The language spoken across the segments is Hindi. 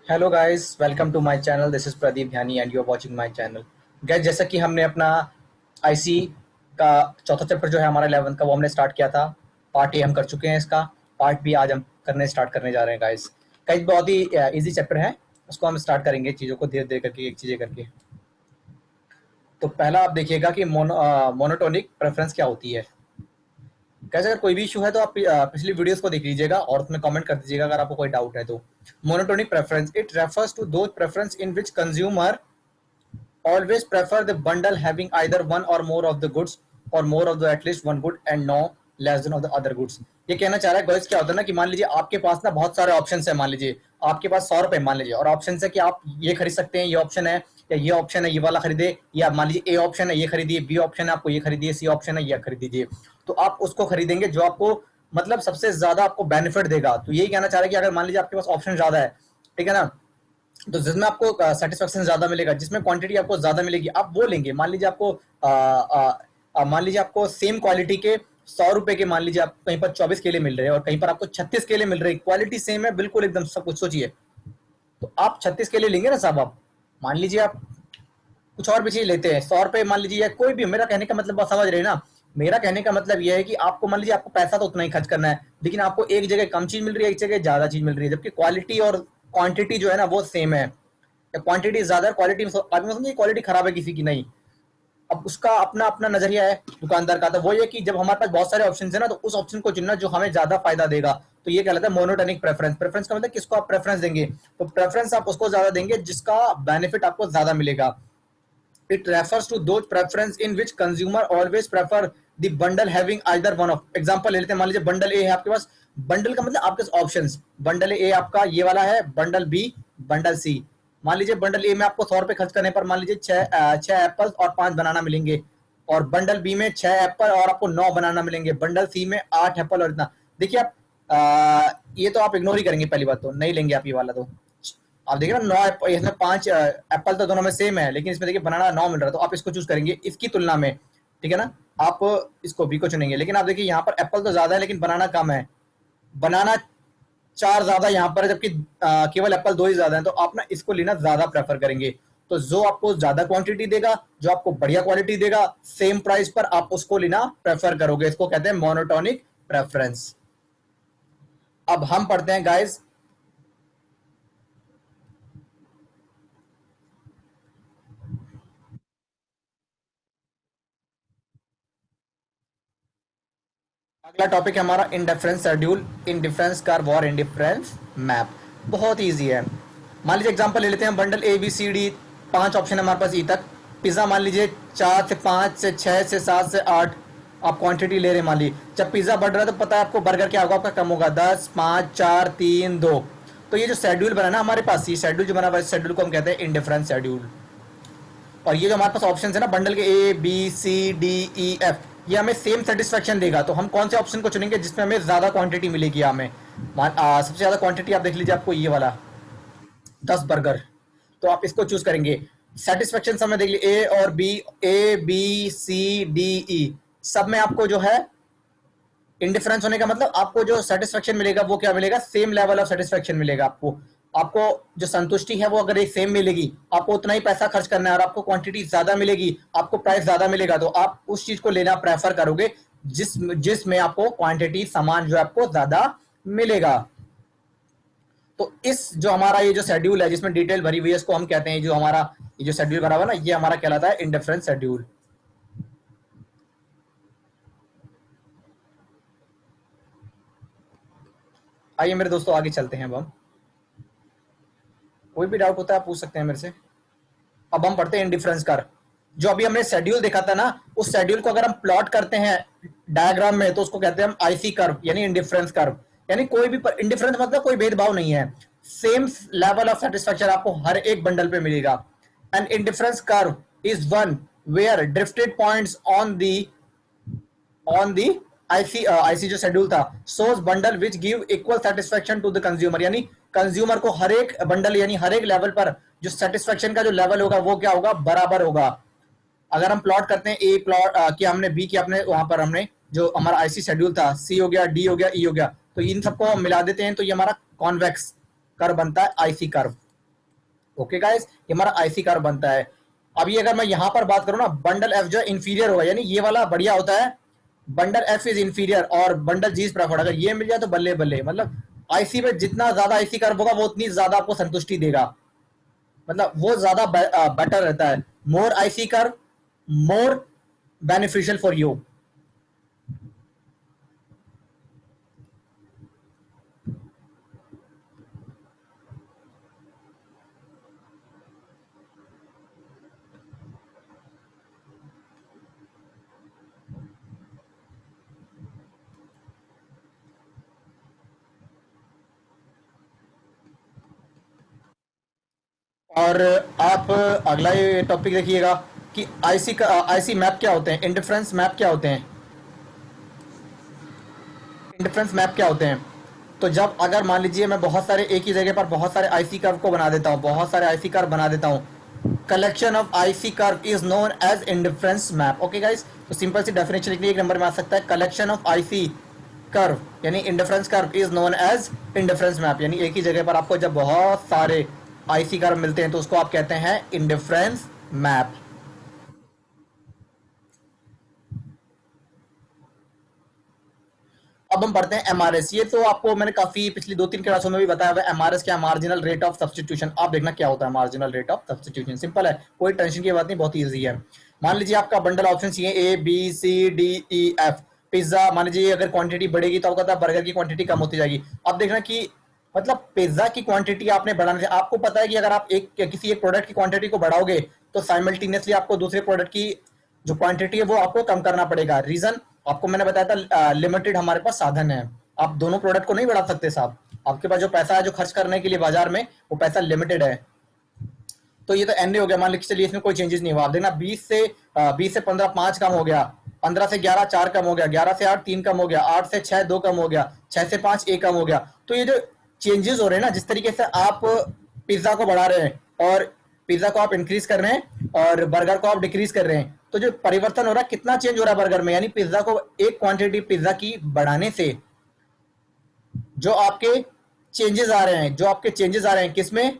Hello guys, welcome to my channel. This is Pradeep Dhyani and you are watching my channel. Guys, जैसा कि हमने अपना आईसी का चौथा चैप्टर जो है हमारा 11th का, वो हमने स्टार्ट किया था। पार्ट ए हम कर चुके हैं, इसका पार्ट बी आज हम स्टार्ट करने जा रहे हैं गाइस। गाइस, बहुत ही इजी चैप्टर है, उसको हम स्टार्ट करेंगे चीज़ों को धीरे धीरे करके, एक चीज़ें करके। तो पहला आप देखिएगा कि मोनोटोनिक प्रेफरेंस क्या होती है। कैसे, अगर कोई भी इशू है तो आप पिछली वीडियोस को देख लीजिएगा और उसमें कमेंट कर दीजिएगा अगर आपको कोई डाउट है तो। Monotonic preference, it refers to those preference in which consumer always prefer the bundle having either one or more of the goods or more of the at least one good and no less than of the other goods। ये कहना चाह रहा है गाइस, क्या होता है ना कि मान लीजिए आपके पास ना बहुत सारे ऑप्शन है। मान लीजिए आपके पास 100 रुपए मान लीजिए, और ऑप्शन है कि आप ये खरीद सकते हैं, ये ऑप्शन है, या ये ऑप्शन है ये वाला खरीदे, या मान लीजिए ए ऑप्शन है ये खरीदिए, बी ऑप्शन है आपको ये खरीदिए, सी ऑप्शन है ये खरीद दीजिए। तो आप उसको खरीदेंगे जो आपको मतलब सबसे ज्यादा आपको बेनिफिट देगा। तो यही कहना चाह रहा है कि अगर मान लीजिए आपके पास ऑप्शन ज्यादा है, ठीक है ना, तो जिसमें आपको सेटिस्फेक्शन ज्यादा मिलेगा, जिसमें क्वांटिटी आपको ज्यादा मिलेगी, आप वो लेंगे। मान लीजिए आपको मान लीजिए आपको सेम क्वालिटी के 100 रुपए के, मान लीजिए आप कहीं पर 24 केले मिल रहे हैं और कहीं पर आपको 36 केले मिल रहे हैं, क्वालिटी सेम है बिल्कुल एकदम सब कुछ। सोचिए, तो आप 36 केले लेंगे ना साहब। आप मान लीजिए आप कुछ और भी चीज लेते हैं 100 रुपए मान लीजिए, या कोई भी। मेरा कहने का मतलब आप समझ रहे हैं ना। मेरा कहने का मतलब यह है कि आपको मान लीजिए आपको पैसा तो उतना ही खर्च करना है, लेकिन आपको एक जगह कम चीज मिल रही है, एक जगह ज्यादा चीज मिल रही है, जबकि क्वालिटी और क्वांटिटी जो है ना वो सेम है। क्वांटिटी ज्यादा है, क्वालिटी आदमी समझिए क्वालिटी खराब है किसी की नहीं। अब उसका अपना अपना नजरिया है दुकानदार का। तो वो ये कि जब हमारे पास बहुत सारे ऑप्शन है ना, तो उस ऑप्शन को चुनना जो हमें ज्यादा फायदा देगा। तो ये कहलाता है मोनोटोनिक प्रेफरेंस। प्रेफरेंस का मतलब किसको आप प्रेफरेंस देंगे, तो प्रेफरेंस आप उसको ज्यादा देंगे जिसका बेनिफिट आपको ज्यादा मिलेगा। It refers to those preference in which consumer always prefer the bundle having either one of. Example ले लेते हैं, मान लीजिए बंडल ए है आपके पास। बंडल का मतलब आपके पास ऑप्शंस, बंडल ए आपका ये वाला है, बंडल बी, बंडल सी। मान लीजिए बंडल ए में आपको 100 रुपए खर्च करने पर मान लीजिए छह एप्पल और 5 बनाना मिलेंगे, और बंडल बी में 6 एप्पल और आपको 9 बनाना मिलेंगे, बंडल सी में 8 एप्पल और इतना। देखिए आप ये तो आप इग्नोर ही करेंगे, पहली बात तो नहीं लेंगे आप ये वाला। तो आप देखिए ना, 9 एप्पल, इसमें 5 एप्पल तो दोनों में सेम है, लेकिन इसमें देखिए बनाना 9 मिल रहा है, तो आप इसको चूज करेंगे इसकी तुलना में, ठीक है ना। आप इसको बी को चुनेंगे, लेकिन आप देखिए यहाँ पर एप्पल तो ज्यादा है लेकिन बनाना कम है। बनाना 4 ज्यादा यहाँ पर है, जबकि केवल एप्पल 2 ही ज्यादा है, तो आप ना इसको लेना ज्यादा प्रेफर करेंगे। तो जो आपको ज्यादा क्वांटिटी देगा, जो आपको बढ़िया क्वालिटी देगा सेम प्राइस पर, आप उसको लेना प्रेफर करोगे। इसको कहते हैं मोनोटोनिक प्रेफरेंस। अब हम पढ़ते हैं गाइस अगला टॉपिक है हमारा इंडिफरेंस शेड्यूल, इंडिफरेंस कर्व और इंडिफरेंस मैप। बहुत इजी है। मान लीजिए एग्जांपल ले लेते हैं, bundle A B C D, 5 option है हमारे पास ई तक। पिज्जा मान लीजिए 4 से 5 से 6 से 7 से 8 आप क्वांटिटी ले रहे हैं। मान लीजिए जब पिज्जा बढ़ रहा है तो पता है आपको बर्गर क्या होगा, आपका कम होगा, 10 5 4 3 2। तो ये जो शेड्यूल बना ना हमारे पास, ये शेड्यूल जो बना हुआ है, शेड्यूल को हम कहते हैं इंडिफरेंस शेड्यूल। और ये जो हमारे पास ऑप्शन है ना बंडल के A B C D E F, ये हमें सेम सेटिस्फेक्शन देगा। तो हम कौन से ऑप्शन को चुनेंगे जिसमें हमें ज्यादा क्वांटिटी मिलेगी। हमें सबसे ज्यादा क्वांटिटी आप देख लीजिए, आपको ये वाला 10 बर्गर, तो आप इसको चूज करेंगे। सेटिस्फेक्शन समय देख लीजिए, ए और B, A B C D E, सब में आपको जो है इंडिफरेंस होने का मतलब आपको जो सेटिस्फेक्शन मिलेगा वो क्या मिलेगा, सेम लेवल ऑफ सेटिस्फेक्शन मिलेगा आपको। आपको जो संतुष्टि है वो अगर एक सेम मिलेगी, आपको उतना ही पैसा खर्च करना है और आपको क्वांटिटी ज्यादा मिलेगी, आपको प्राइस ज्यादा मिलेगा, तो आप उस चीज को लेना प्रेफर करोगे जिसमें आपको क्वांटिटी समान जो आपको ज्यादा मिलेगा। तो इस जो हमारा ये जो शेड्यूल है जिसमें डिटेल भरी हुई है, इसको हम कहते हैं, जो हमारा ये जो शेड्यूल बना हुआ है ना, ये हमारा कहलाता है इंडिफरेंस शेड्यूल। आइए मेरे दोस्तों आगे चलते हैं। अब हम कोई भी डाउट होता है आप पूछ सकते हैं मेरे से। अब हम पढ़ते हैं इंडिफरेंस कर्व। जो अभी हमने शेड्यूल देखा था ना, उस शेड्यूल को अगर हम प्लॉट करते हैं डायग्राम में, तो उसको कहते हैं हम आईसी कर्व, यानी इंडिफरेंस कर्व। यानी कोई भी इंडिफरेंस मतलब कोई भेदभाव नहीं है, सेम लेवल ऑफ सेटिस्फेक्शन आपको हर एक बंडल पे मिलेगा। And indifference curve is one where drifted points on the IC जो शेड्यूल था source bundle which give equal satisfaction to the consumer. यानी कंज्यूमर को हर एक बंडल यानी हर एक लेवल पर जो सेटिस्फेक्शन का जो लेवल होगा वो क्या होगा, बराबर होगा। अगर हम प्लॉट करते हैं ए प्लॉट किया हमने, बी किया हमने, वहां पर हमने जो हमारा आईसी शेड्यूल था, सी हो गया, डी हो गया, ई हो गया, तो इन सबको हम मिला देते हैं, तो ये हमारा कॉन्वेक्स कर्व बनता है, आईसी कर्व। ओके गाइस, ये हमारा आईसी कर्व बनता है। अभी अगर मैं यहां पर बात करूं ना, बंडल एफ जो है इंफीरियर होगा, यानी ये वाला बढ़िया होता है, बंडल एफ इज इंफीरियर और बंडल जी इज प्रेफर्ड। अगर ये मिल जाए तो बल्ले बल्ले, मतलब आईसी पे जितना ज्यादा आईसी कर्व होगा वो उतनी ज्यादा आपको संतुष्टि देगा, मतलब वो ज्यादा बेटर रहता है। More IC curve, more beneficial for you. और आप अगला ये टॉपिक देखिएगा कि आईसी का आईसी मैप क्या होते हैं, इंडिफरेंस मैप क्या होते हैं। इंडिफरेंस मैप क्या होते हैं? तो जब अगर मान लीजिए मैं बहुत सारे एक ही जगह पर बहुत सारे आईसी कर्व को बना देता हूँ, बहुत सारे आईसी कर्व बना देता हूँ, collection of IC curve is known as indifference map. Okay guys, तो सिंपल सी डेफिनेशन लिखनी एक नंबर में आ सकता है, कलेक्शन ऑफ आईसी कर्व यानी indifference curve is known as indifference map, यानी एक ही जगह पर आपको जब बहुत सारे आईसी कर्व मिलते हैं तो उसको आप कहते हैं इंडिफरेंस मैप। अब हम पढ़ते हैं एमआरएस। ये तो आपको मैंने काफी पिछली 2-3 क्लासों में भी बताया हुआ है। एमआरएस क्या, मार्जिनल रेट ऑफ सब्स्टिट्यूशन। आप देखना क्या होता है marginal rate of substitution, simple है, कोई टेंशन की बात नहीं, बहुत ईजी है। मान लीजिए आपका बंडल ऑप्शन चाहिए A B C D E F. Pizza मान लीजिए अगर क्वांटिटी बढ़ेगी तो आपका था बर्गर की क्वांटिटी कम होती जाएगी। अब देखना कि मतलब पिज्जा की क्वांटिटी आपने बढ़ाने से, आपको पता है कि अगर आप एक किसी एक प्रोडक्ट की क्वांटिटी को बढ़ाओगे तो साइमल्टेनियसली आपको दूसरे प्रोडक्ट की जो क्वांटिटी है वो आपको कम करना पड़ेगा। रीजन आपको मैंने बताया था, लिमिटेड हमारे पास साधन है, आप दोनों प्रोडक्ट को नहीं बढ़ा सकते साहब। आपके पास जो पैसा है जो खर्च करने के लिए बाजार में, वो पैसा लिमिटेड है। तो ये तो एन हो गया, मान लीजिए चलिए इसमें कोई चेंजेस नहीं हुआ। आप देखना 20 से 15 5 कम हो गया, 15 से 11 4 कम हो गया, 11 से 8 3 कम हो गया, 8 से 6 2 कम हो गया, 6 से 5 1 कम हो गया। तो ये जो चेंजेस हो रहे हैं ना, जिस तरीके से आप पिज्जा को बढ़ा रहे हैं और पिज्जा को आप इंक्रीज कर रहे हैं और बर्गर को आप डिक्रीज कर रहे हैं, तो जो परिवर्तन हो रहा है कितना चेंज हो रहा है बर्गर में, यानी पिज्जा को एक क्वांटिटी पिज्जा की बढ़ाने से जो आपके चेंजेस आ रहे हैं, जो आपके चेंजेस आ रहे हैं किसमें,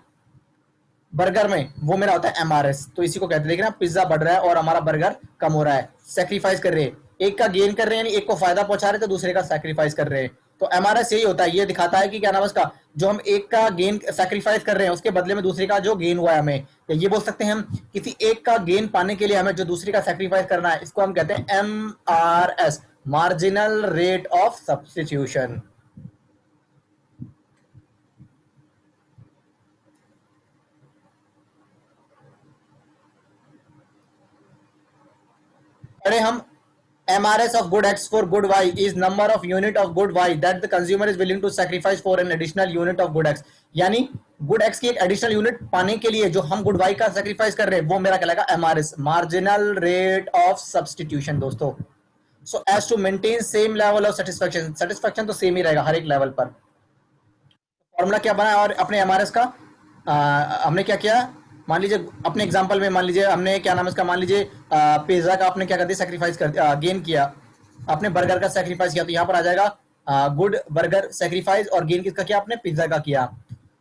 बर्गर में, वो मेरा होता है एमआरएस। तो इसी को कहते हैं, देखना पिज्जा बढ़ रहा है और हमारा बर्गर कम हो रहा है, सेक्रीफाइस कर रहे हैं, एक का गेन कर रहे हैं, यानी एक को फायदा पहुंचा रहे हैं तो दूसरे का सेक्रीफाइस कर रहे हैं। तो एमआरएस यही होता है, ये दिखाता है कि क्या नाम है उसका, जो हम एक का गेन सेक्रीफाइस कर रहे हैं उसके बदले में दूसरे का जो गेन हुआ है हमें, या ये बोल सकते हैं हम किसी एक का गेन पाने के लिए हमें जो दूसरे का सेक्रीफाइस करना है, इसको हम कहते हैं MRS, marginal rate of substitution. पढ़े हम MRS of good X for good Y is number of unit of good Y that the consumer is willing to sacrifice for an additional unit of good X। यानी गुड X की एक एडिशनल यूनिट पाने के लिए जो हम गुड Y का सेक्रीफाइस कर रहे हैं वो मेरा कहलाएगा MRS, marginal rate of substitution दोस्तों। So as to maintain same level of satisfaction, satisfaction तो सेम ही रहेगा हर एक लेवल पर। फॉर्मूला क्या बना और अपने एमआरएस का हमने क्या किया, मान लीजिए अपने एग्जांपल में मान लीजिए हमने क्या नाम है इसका, मान लीजिए पिज्जा का आपने क्या कर दिया, सेक्रीफाइस कर गेन किया, आपने बर्गर का सेक्रीफाइस किया, तो यहाँ पर आ जाएगा गुड बर्गर सेक्रीफाइस, और गेन किसका किया, आपने पिज्जा का किया।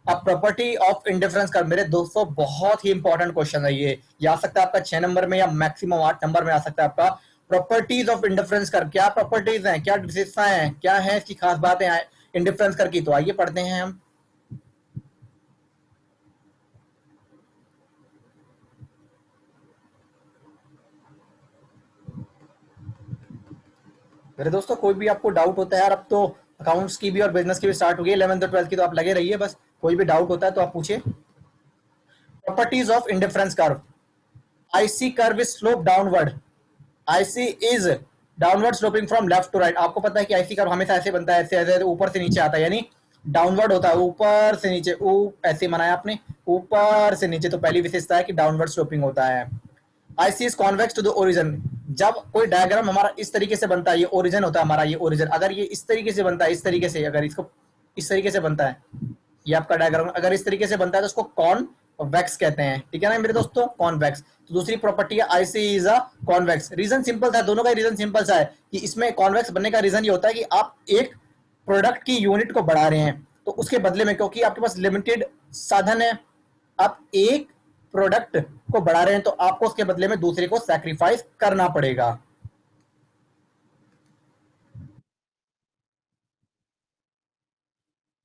अब प्रॉपर्टी ऑफ इंडिफरेंस का मेरे दोस्तों बहुत ही इंपॉर्टेंट क्वेश्चन है ये आ सकता है आपका 6 नंबर में या मैक्सिमम 8 नंबर में आ सकता है आपका। प्रॉपर्टीज ऑफ इंडिफरेंस कर क्या प्रॉपर्टीज हैं, क्या विशेषताएं हैं, क्या है इसकी खास बातें इंडिफरेंस कर की, तो आइए पढ़ते हैं हम। मेरे दोस्तों कोई भी आपको डाउट होता है यार, अब तो अकाउंट्स की भी और बिजनेस की भी स्टार्ट हो गई, 11th और 12th की तो आप लगे रहिए, बस कोई भी डाउट होता है तो आप पूछिए। Properties of indifference curve, IC curve is slope downward, IC is downward sloping from left to right. आपको पता है कि आईसी कर्व हमेशा ऐसे बनता है, ऐसे ऐसे ऊपर से नीचे आता है, यानी डाउनवर्ड होता है, ऊपर से नीचे, ऐसे बनाया आपने, ऊपर से नीचे, तो पहली विशेषता है कि डाउनवर्ड स्लोपिंग होता है। IC is convex to the origin, जब कोई डायग्राम हमारा इस तरीके से बनता है, ये ओरिजिन होता है हमारा, ये ओरिजिन, अगर ये इस तरीके से बनता है, इस तरीके से, अगर इसको इस तरीके से बनता है, ये आपका डायग्राम अगर इस तरीके से बनता है तो उसको कॉन्वेक्स कहते हैं, ठीक है ना मेरे दोस्तों, कॉन्वेक्स। तो दूसरी प्रॉपर्टी है IC is a convex. Reason simple था, दोनों का रीजन सिंपल सा है कि इसमें कॉन्वेक्स बनने का रीजन ये होता है कि आप एक प्रोडक्ट की यूनिट को बढ़ा रहे हैं तो उसके बदले में, क्योंकि आपके पास लिमिटेड साधन है, आप एक प्रोडक्ट को बढ़ा रहे हैं तो आपको उसके बदले में दूसरे को सैक्रिफाइस करना पड़ेगा।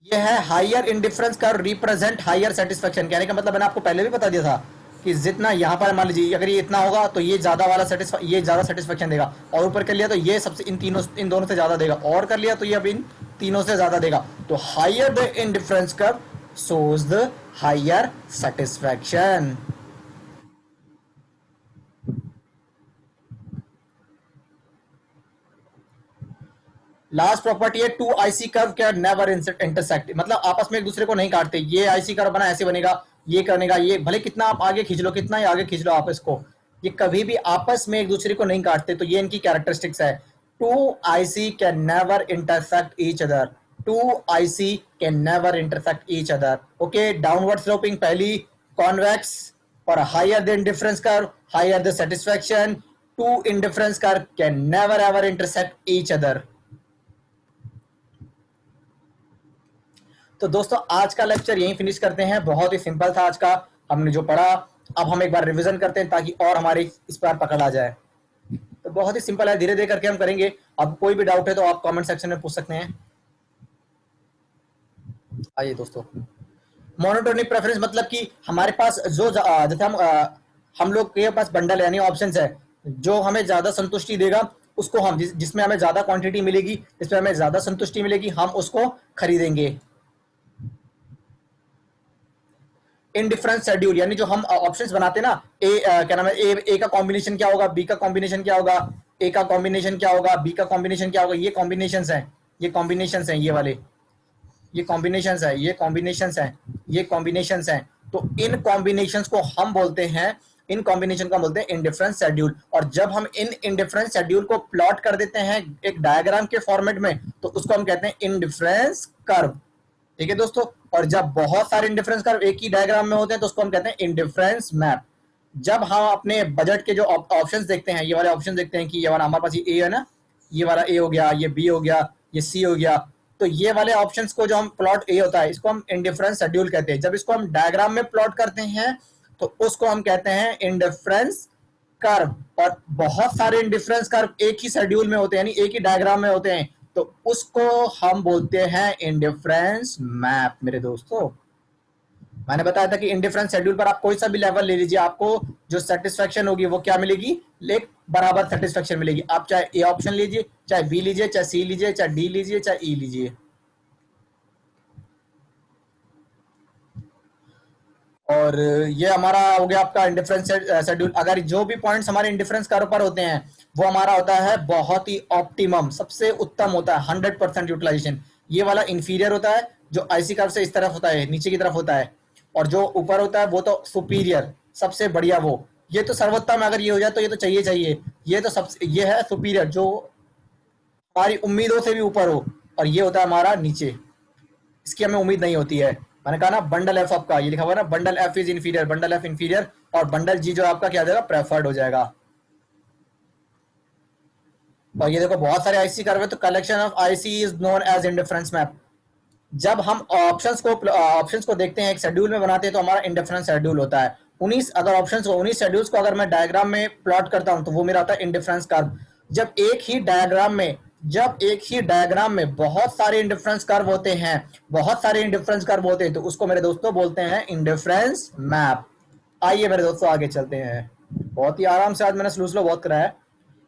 ये है हायर इंडिफरेंस का रिप्रेजेंट हायर सेटिस्फेक्शन। कहने का मतलब मैंने आपको पहले भी बता दिया था कि जितना यहां पर मान लीजिए अगर ये इतना होगा तो ये ज्यादा वाला ये ज्यादा सेटिस्फेक्शन देगा, और ऊपर कर लिया तो ये सबसे इन दोनों से ज्यादा देगा, और कर लिया तो ये अब इन तीनों से ज्यादा देगा। तो higher the indifference curve shows the higher satisfaction। Last property है two IC curve can never intersect, मतलब आपस में एक दूसरे को नहीं काटते। ये आईसी कर्व बना ऐसे बनेगा, ये करनेगा, ये भले कितना आप आगे खींच लो, कितना ही आगे खींच लो आप इसको, ये कभी भी आपस में एक दूसरे को नहीं काटते। तो ये इनकी कैरेक्टरिस्टिक्स है। Two IC can never intersect each other, two IC can never intersect each other. Okay, downward sloping पहली, कॉन्वेक्स, और higher the indifference curve higher the satisfaction, two indifference curve can never ever intersect each other. तो दोस्तों आज का लेक्चर यहीं फिनिश करते हैं। बहुत ही सिंपल था आज का, हमने जो पढ़ा। अब हम एक बार रिवीजन करते हैं ताकि और हमारी इस पर पकड़ आ जाए। तो बहुत ही सिंपल है, धीरे धीरे करके हम करेंगे। अब कोई भी डाउट है तो आप कमेंट सेक्शन में पूछ सकते हैं। आइए दोस्तों, मोनोटोनिक प्रेफरेंस मतलब कि हमारे पास जो जैसे हम लोग के पास बंडल यानी ऑप्शंस है, जो हमें ज्यादा संतुष्टि देगा उसको हम जिसमें हमें ज्यादा क्वांटिटी मिलेगी, जिसमें हमें ज्यादा संतुष्टि मिलेगी, हम उसको खरीदेंगे। इनडिफरेंस शेड्यूल यानी जो हम ऑप्शंस बनाते हैं ना, क्या नाम है, ए का कॉम्बिनेशन क्या होगा, बी का कॉम्बिनेशन क्या होगा, ए का कॉम्बिनेशन क्या होगा, बी का कॉम्बिनेशन क्या होगा, ये कॉम्बिनेशंस हैं, ये कॉम्बिनेशंस हैं, ये वाले, ये कॉम्बिनेशंस है, ये कॉम्बिनेशंस हैं, ये कॉम्बिनेशंस हैं। तो इन कॉम्बिनेशंस को हम बोलते हैं, इन कॉम्बिनेशन को बोलते हैं इंडिफरेंस शेड्यूल। और जब हम इन इंडिफरेंस शेड्यूल को प्लॉट कर देते हैं एक डायग्राम के फॉर्मेट में तो उसको हम कहते हैं इंडिफरेंस कर्व। ठीक है दोस्तों, और जब बहुत सारे इंडिफरेंस कर्व एक ही डायग्राम में होते हैं तो उसको हम कहते हैं इंडिफरेंस मैप। जब हम अपने बजट के जो ऑप्शंस देखते हैं, ये वाले ऑप्शन देखते हैं कि ये वाला हमारे पास ये ए है ना, ये वाला ए हो गया, ये बी हो गया, ये सी हो गया, तो ये वाले ऑप्शंस को जो हम प्लॉट ए होता है इसको हम इंडिफरेंस शेड्यूल कहते हैं। जब इसको हम डायग्राम में प्लॉट करते हैं तो उसको हम कहते हैं इंडिफरेंस कर्व। और बहुत सारे इंडिफरेंस कर्व एक ही शेड्यूल में होते हैं यानी एक ही डायग्राम में होते हैं तो उसको हम बोलते हैं इंडिफरेंस मैप। मेरे दोस्तों, मैंने बताया था कि इंडिफरेंस शेड्यूल पर आप कोई सा भी लेवल ले लीजिए, आपको जो सेटिस्फेक्शन होगी वो क्या मिलेगी, एक बराबर सेटिस्फेक्शन मिलेगी। आप चाहे ए ऑप्शन लीजिए, चाहे बी लीजिए, चाहे सी लीजिए, चाहे डी लीजिए, चाहे ई लीजिए। और ये हमारा हो गया आपका इंडिफरेंस शेड्यूल। अगर जो भी पॉइंट्स हमारे इंडिफरेंस कर्व पर होते हैं वो हमारा होता है बहुत ही ऑप्टिमम, सबसे उत्तम होता है, 100% यूटिलाइजेशन। ये वाला इंफीरियर होता है जो आईसी कर्व से इस तरफ होता है, नीचे की तरफ होता है, और जो ऊपर होता है वो तो सुपीरियर, सबसे बढ़िया वो। ये तो सर्वोत्तम, अगर ये हो जाए तो ये तो चाहिए चाहिए। ये तो सबसे, ये है सुपीरियर जो हमारी उम्मीदों से भी ऊपर हो, और ये होता है हमारा नीचे, इसकी हमें उम्मीद नहीं होती है। मैंने कहा ना बंडल एफ आपका ये लिखा हुआ ना, bundle F is inferior, bundle F inferior, और बंडल जी जो आपका क्या हो जाएगा, प्रेफर्ड हो जाएगा। और ये देखो बहुत सारे आईसी कर्व है तो collection of IC is known as indifference map. जब हम ऑप्शंस को देखते हैं एक शेड्यूल में बनाते हैं तो हमारा इंडिफरेंस शेड्यूल होता है। 19 अगर ऑप्शंस को 19 शेड्यूल्स को अगर मैं डायग्राम में प्लॉट करता हूं तो वो मेरा होता है इंडिफरेंस कर्व। जब एक ही डायग्राम में बहुत सारे इंडिफरेंस कर्व होते हैं, बहुत सारे इंडिफरेंस कर्व होते हैं तो उसको मेरे दोस्तों बोलते हैं इंडिफरेंस मैप। आइए मेरे दोस्तों आगे चलते हैं। बहुत ही आराम से आज मैंने स्लो स्लो बहुत कराया।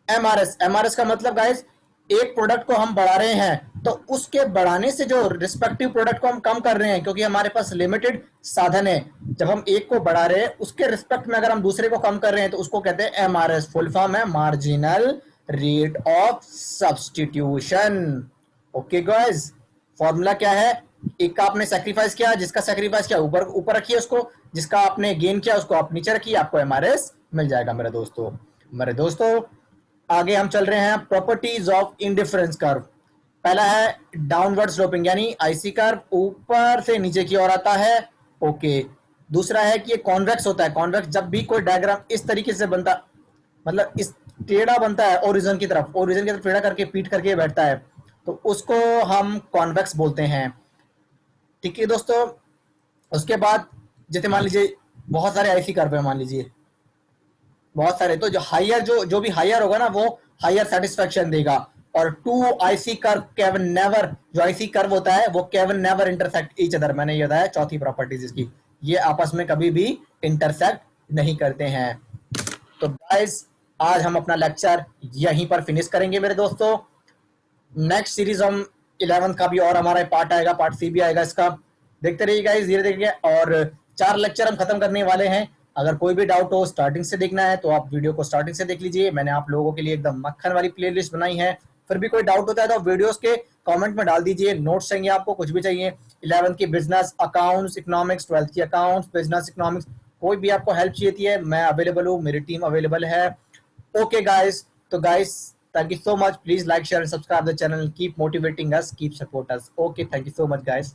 एमआरएस, एमआरएस का मतलब गाइस, एक प्रोडक्ट को हम बढ़ा रहे हैं तो उसके बढ़ाने से जो रिस्पेक्टिव प्रोडक्ट को हम कम कर रहे हैं, क्योंकि हमारे पास लिमिटेड साधन है। जब हम एक को बढ़ा रहे हैं उसके रिस्पेक्ट में अगर हम दूसरे को कम कर रहे हैं तो उसको कहते हैं एमआरएस। फुल फॉर्म है marginal rate of substitution. Okay guys, formula क्या है, एक का आपने सेक्रीफाइस किया, जिसका सेक्रीफाइस किया ऊपर ऊपर रखिए उसको, जिसका आपने गेन किया उसको आप नीचे रखिए, आपको एमआरएस मिल जाएगा मेरे दोस्तों। मेरे दोस्तों आगे हम चल रहे हैं प्रॉपर्टीज ऑफ इंडिफरेंस कर्व। पहला है डाउनवर्ड स्लोपिंग यानी आईसी कर्व ऊपर से नीचे की ओर आता है। ओके, दूसरा है कि ये कॉन्वेक्स होता है। कॉन्वेक्स जब भी कोई डायग्राम इस तरीके से बनता, मतलब इस टेढ़ा बनता है ओरिजिन की तरफ, ओरिजिन की तरफ टेढ़ा करके पीट करके बैठता है तो उसको हम कॉन्वेक्स बोलते हैं। ठीक है दोस्तों, उसके बाद जैसे मान लीजिए बहुत सारे आईसी कर्व है, मान लीजिए बहुत सारे, तो जो हायर जो भी हायर होगा ना वो हायर सेटिस्फेक्शन देगा। और two IC curve can never, जो आईसी कर्व होता है वो can never intersect each other, मैंने ये बताया चौथी प्रॉपर्टीज इसकी, ये आपस में कभी भी इंटरसेक्ट नहीं करते हैं। तो गाइस आज हम अपना लेक्चर यहीं पर फिनिश करेंगे मेरे दोस्तों। नेक्स्ट सीरीज हम 11th का भी और हमारा पार्ट आएगा, पार्ट सी भी आएगा इसका, देखते रहिए गाइस, धीरे देखिए। और 4 लेक्चर हम खत्म करने वाले हैं। अगर कोई भी डाउट हो स्टार्टिंग से देखना है तो आप वीडियो को स्टार्टिंग से देख लीजिए, मैंने आप लोगों के लिए एकदम मक्खन वाली प्लेलिस्ट बनाई है। फिर भी कोई डाउट होता है तो वीडियोस के कमेंट में डाल दीजिए, नोट्स चाहिए आपको, कुछ भी चाहिए, 11th की बिजनेस अकाउंट्स इकोनॉमिक्स, 12th की अकाउंट्स बिजनेस इकोनॉमिक्स, कोई भी आपको हेल्प चाहिए है मैं अवेलेबल हूँ, मेरी टीम अवेलेबल है। ओके गाइस, तो guys thank you so much, please like, share and subscribe the channel, keep motivating us, keep support us. Okay, thank you so much guys.